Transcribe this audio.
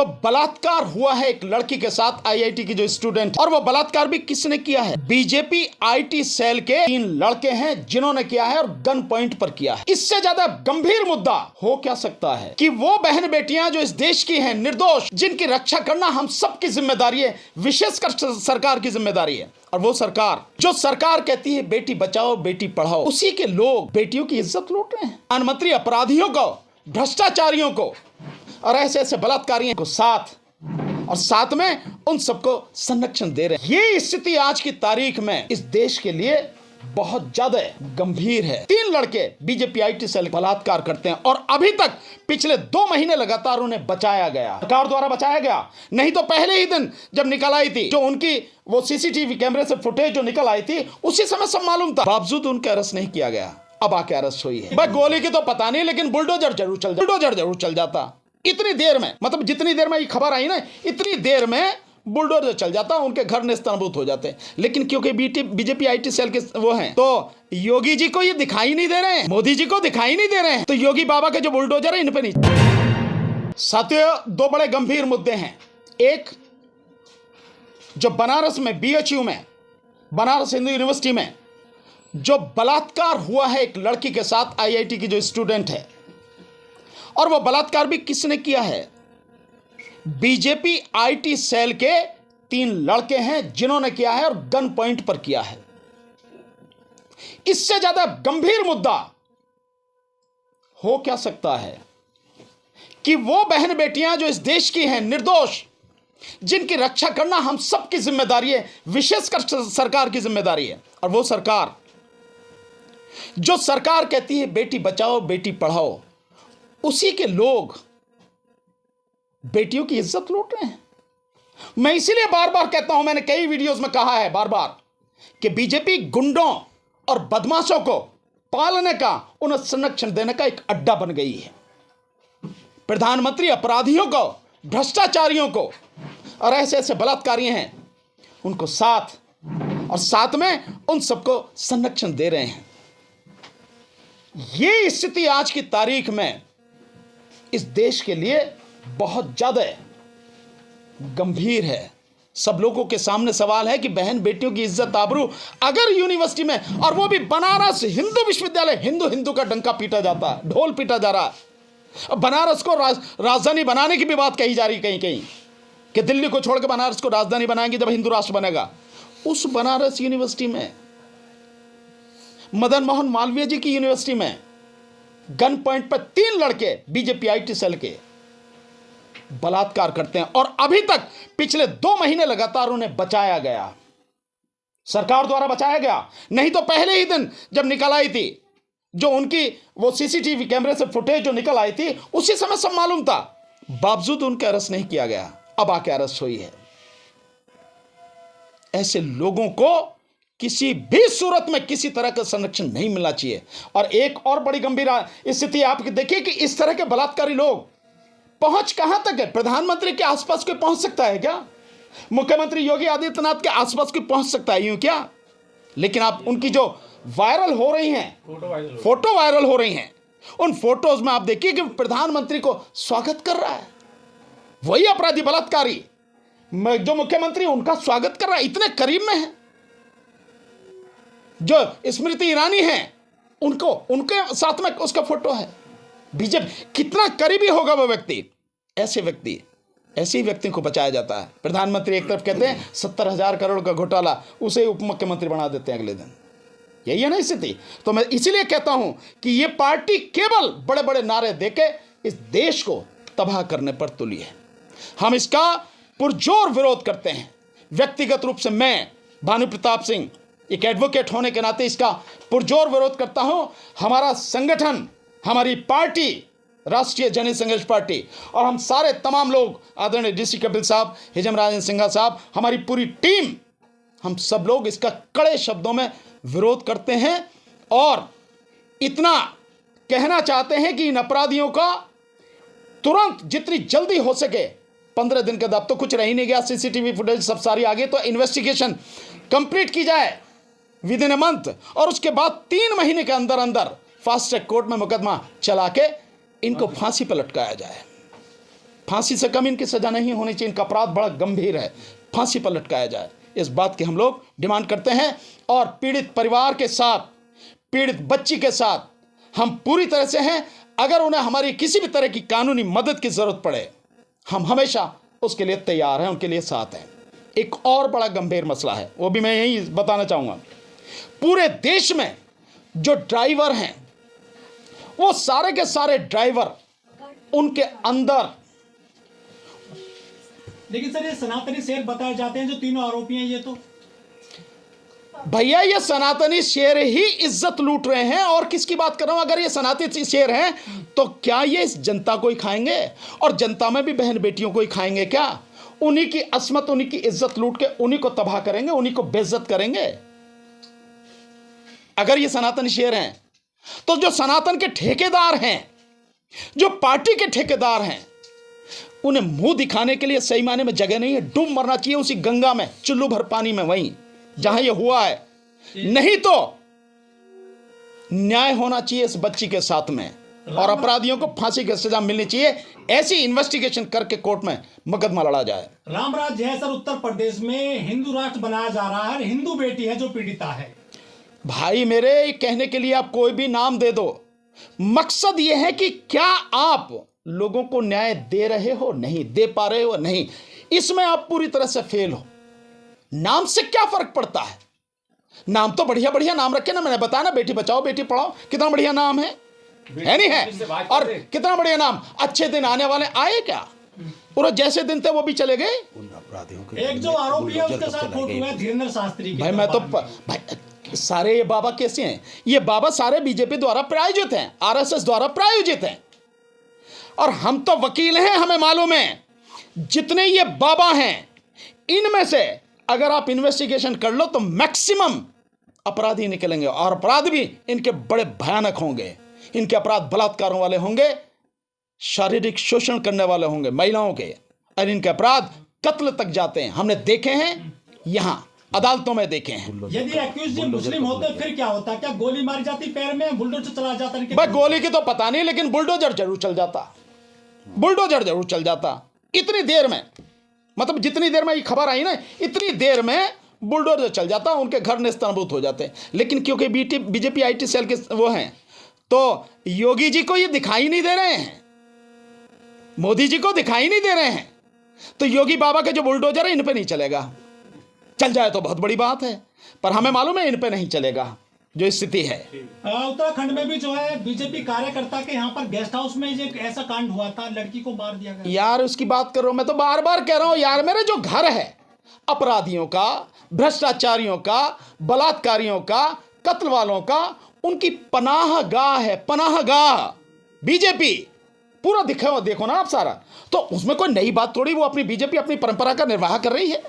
तो बलात्कार हुआ है एक लड़की के साथ, आईआईटी की जो स्टूडेंट, और वो बलात्कार भी किसने किया है? बीजेपी आईटी सेल के 3 लड़के हैं जिन्होंने किया है, और गन पॉइंट पर किया है। इससे ज्यादा गंभीर मुद्दा हो क्या सकता है कि वो बहन बेटियां जो इस देश की हैं, निर्दोष, जिनकी रक्षा करना हम सबकी जिम्मेदारी है, विशेषकर सरकार की जिम्मेदारी है। और वो सरकार जो सरकार कहती है बेटी बचाओ बेटी पढ़ाओ, उसी के लोग बेटियों की इज्जत लूट रहे हैं। प्रधानमंत्री अपराधियों को, भ्रष्टाचारियों को और ऐसे ऐसे बलात्कारियों को साथ में उन सबको संरक्षण दे रहे हैं। ये स्थिति आज की तारीख में इस देश के लिए बहुत ज्यादा गंभीर है। 3 लड़के बीजेपी आईटी सेल बलात्कार करते हैं, और अभी तक पिछले 2 महीने लगातार उन्हें बचाया गया, सरकार द्वारा बचाया गया। नहीं तो पहले ही दिन जब निकल आई थी जो उनकी वो सीसीटीवी कैमरे से फुटेज जो निकल आई थी, उसी समय सब मालूम था, बावजूद उनका अरेस्ट नहीं किया गया। अब आके अरेस्ट हुई है। भाई गोली की तो पता नहीं, लेकिन बुलडोजर जरूर चल जाता। इतनी देर में, मतलब जितनी देर में ये खबर आई ना, इतनी देर में बुलडोजर चल जाता, उनके घर नेस्तनाबूत हो जाते। लेकिन क्योंकि बीजेपी आईटी सेल के वो हैं, तो योगी जी को ये दिखाई नहीं दे रहे हैं, मोदी जी को दिखाई नहीं दे रहे हैं, तो योगी बाबा के जो बुलडोजर है इन पे नहीं। साथियों, 2 बड़े गंभीर मुद्दे हैं। एक, जो बनारस में बीएचयू में, बनारस हिंदू यूनिवर्सिटी में जो बलात्कार हुआ है एक लड़की के साथ, आईआईटी की जो स्टूडेंट है, और वो बलात्कार भी किसने किया है? बीजेपी आईटी सेल के 3 लड़के हैं जिन्होंने किया है, और गन पॉइंट पर किया है। इससे ज्यादा गंभीर मुद्दा हो क्या सकता है कि वो बहन बेटियां जो इस देश की हैं, निर्दोष, जिनकी रक्षा करना हम सबकी जिम्मेदारी है, विशेषकर सरकार की जिम्मेदारी है। और वो सरकार जो सरकार कहती है बेटी बचाओ बेटी पढ़ाओ, उसी के लोग बेटियों की इज्जत लूट रहे हैं। मैं इसीलिए बार बार कहता हूं, मैंने कई वीडियोस में कहा है बार बार, कि बीजेपी गुंडों और बदमाशों को पालने का, उन्हें संरक्षण देने का एक अड्डा बन गई है। प्रधानमंत्री अपराधियों को, भ्रष्टाचारियों को और ऐसे ऐसे बलात्कारियों हैं, उनको साथ में उन सबको संरक्षण दे रहे हैं। ये स्थिति आज की तारीख में इस देश के लिए बहुत ज्यादा गंभीर है। सब लोगों के सामने सवाल है कि बहन बेटियों की इज्जत आबरू अगर यूनिवर्सिटी में, और वो भी बनारस हिंदू विश्वविद्यालय, हिंदू का डंका पीटा जाता है, ढोल पीटा जा रहा है। बनारस को राजधानी बनाने की भी बात कही जा रही कहीं कि दिल्ली को छोड़कर बनारस को राजधानी बनाएंगे जब हिंदू राष्ट्र बनेगा। उस बनारस यूनिवर्सिटी में, मदन मोहन मालवीय जी की यूनिवर्सिटी में गन पॉइंट पर 3 लड़के बीजेपी आईटी सेल के बलात्कार करते हैं, और अभी तक पिछले 2 महीने लगातार उन्हें बचाया गया, सरकार द्वारा बचाया गया। नहीं तो पहले ही दिन जब निकल आई थी जो उनकी वो सीसीटीवी कैमरे से फुटेज जो निकल आई थी, उसी समय सब मालूम था, बावजूद उनका अरेस्ट नहीं किया गया। अब आके अरेस्ट हुई है। ऐसे लोगों को किसी भी सूरत में किसी तरह का संरक्षण नहीं मिलना चाहिए। और एक और बड़ी गंभीर स्थिति आप देखिए कि इस तरह के बलात्कारी लोग पहुंच कहां तक है? प्रधानमंत्री के आसपास कोई पहुंच सकता है क्या? मुख्यमंत्री योगी आदित्यनाथ के आसपास कोई पहुंच सकता है यूं क्या? लेकिन आप उनकी जो वायरल हो रही हैं, फोटो वायरल हो रही हैं, उन फोटोज में आप देखिए कि प्रधानमंत्री को स्वागत कर रहा है वही अपराधी बलात्कारी, जो मुख्यमंत्री उनका स्वागत कर रहा है, इतने करीब में है। जो स्मृति ईरानी है, उनके साथ में उसका फोटो है। बीजेपी कितना करीबी होगा वो व्यक्ति? ऐसे ही व्यक्ति को बचाया जाता है। प्रधानमंत्री एक तरफ कहते हैं 70,000 करोड़ का घोटाला, उसे उप मुख्यमंत्री बना देते हैं अगले दिन। यही है ना स्थिति। तो मैं इसीलिए कहता हूं कि ये पार्टी केवल बड़े बड़े नारे देके इस देश को तबाह करने पर तुली है। हम इसका पुरजोर विरोध करते हैं। व्यक्तिगत रूप से मैं भानु प्रताप सिंह एक एडवोकेट होने के नाते इसका पुरजोर विरोध करता हूं। हमारा संगठन, हमारी पार्टी, राष्ट्रीय जनहित संघर्ष पार्टी, और हम सारे तमाम लोग, आदरणीय डीसी कपिल साहब, हिजम राजन सिंघा साहब, हमारी पूरी टीम, हम सब लोग इसका कड़े शब्दों में विरोध करते हैं। और इतना कहना चाहते हैं कि इन अपराधियों का तुरंत जितनी जल्दी हो सके, 15 दिन के बाद तो कुछ रह ही नहीं गया, सीसीटीवी फुटेज सब सारी आ गई, तो इन्वेस्टिगेशन कंप्लीट की जाए विद इन अ मंथ, और उसके बाद 3 महीने के अंदर अंदर फास्ट ट्रैक कोर्ट में मुकदमा चला के इनको फांसी पर लटकाया जाए। फांसी से कम इनकी सजा नहीं होनी चाहिए। इनका अपराध बड़ा गंभीर है, फांसी पर लटकाया जाए, इस बात की हम लोग डिमांड करते हैं। और पीड़ित परिवार के साथ, पीड़ित बच्ची के साथ हम पूरी तरह से हैं। अगर उन्हें हमारी किसी भी तरह की कानूनी मदद की जरूरत पड़े, हम हमेशा उसके लिए तैयार हैं, उनके लिए साथ हैं। एक और बड़ा गंभीर मसला है, वो भी मैं यही बताना चाहूंगा। पूरे देश में जो ड्राइवर हैं, वो सारे के सारे ड्राइवर, उनके अंदर, लेकिन सर ये सनातनी शेर बताए जाते हैं जो तीनों आरोपी हैं। ये तो भैया ये सनातनी शेर ही इज्जत लूट रहे हैं। और किसकी बात कर रहा हूं? अगर ये सनातनी शेर हैं तो क्या ये इस जनता को ही खाएंगे? और जनता में भी बहन बेटियों को ही खाएंगे क्या? उन्हीं की अस्मत, उन्हीं की इज्जत लूट के उन्हीं को तबाह करेंगे, उन्हीं को बेइज्जत करेंगे। अगर ये सनातनी शेर हैं तो जो सनातन के ठेकेदार हैं, जो पार्टी के ठेकेदार हैं, उन्हें मुंह दिखाने के लिए सही मायने में जगह नहीं है। डूब मरना चाहिए उसी गंगा में, चुल्लू भर पानी में, वहीं जहां ये हुआ है। नहीं तो न्याय होना चाहिए इस बच्ची के साथ में, और अपराधियों को फांसी की सजा मिलनी चाहिए। ऐसी इन्वेस्टिगेशन करके कोर्ट में मुकदमा लड़ा जाए। रामराज है सर, उत्तर प्रदेश में हिंदू राष्ट्र बनाया जा रहा है, हिंदू बेटी है जो पीड़िता है। भाई मेरे कहने के लिए आप कोई भी नाम दे दो, मकसद यह है कि क्या आप लोगों को न्याय दे रहे हो, नहीं दे पा रहे हो, नहीं, इसमें आप पूरी तरह से फेल हो। नाम से क्या फर्क पड़ता है? नाम तो बढ़िया बढ़िया नाम रखे ना, मैंने बताया ना, बेटी बचाओ बेटी पढ़ाओ, कितना बढ़िया नाम है नहीं है? और कितना बढ़िया नाम। अच्छे दिन आने वाले आए क्या? पूरा जैसे दिन थे वो भी चले गए। एक जो आरोपी है उसके साथ फोटो है धीरेन्द्र शास्त्री की। भाई मैं तो भाई सारे ये बाबा कैसे हैं? ये बाबा सारे बीजेपी द्वारा प्रायोजित हैं, आरएसएस द्वारा प्रायोजित हैं। और हम तो वकील हैं, हमें मालूम है जितने ये बाबा हैं, इनमें से अगर आप इन्वेस्टिगेशन कर लो तो मैक्सिमम अपराधी निकलेंगे। और अपराध भी इनके बड़े भयानक होंगे। इनके अपराध बलात्कारों वाले होंगे, शारीरिक शोषण करने वाले होंगे महिलाओं के, और इनके अपराध कत्ल तक जाते हैं। हमने देखे हैं, यहां अदालतों में देखे हैं। यदि एक्यूज मुस्लिम होते फिर क्या होता? क्या गोली मारी जाती पैर में, बुलडोजर चला जाता? भाई गोली की तो पता नहीं, लेकिन बुलडोजर जरूर चल जाता, बुलडोजर जरूर चल जाता। इतनी देर में, मतलब जितनी देर में ये खबर आई ना, इतनी देर में बुलडोजर चल जाता, उनके घर नेस्तनाबूद हो जाते। लेकिन क्योंकि बीजेपी आईटी सेल के वो हैं, तो योगी जी को ये दिखाई नहीं दे रहे हैं, मोदी जी को दिखाई नहीं दे रहे हैं, तो योगी बाबा के जो बुलडोजर है इन पे नहीं चलेगा। चल जाए तो बहुत बड़ी बात है, पर हमें मालूम है इन पे नहीं चलेगा जो स्थिति है। उत्तराखंड में भी जो है बीजेपी कार्यकर्ता के यहाँ पर गेस्ट हाउस में एक ऐसा कांड हुआ था, लड़की को मार दिया गया। यार उसकी बात करो, मैं तो बार बार कह रहा हूं यार, मेरे जो घर है अपराधियों का, भ्रष्टाचारियों का, बलात्कारियों का, कत्ल वालों का, उनकी पनाह गाह है, पनाह गाह बीजेपी। पूरा देखो ना आप सारा, तो उसमें कोई नई बात थोड़ी, वो अपनी बीजेपी अपनी परंपरा का निर्वाह कर रही है।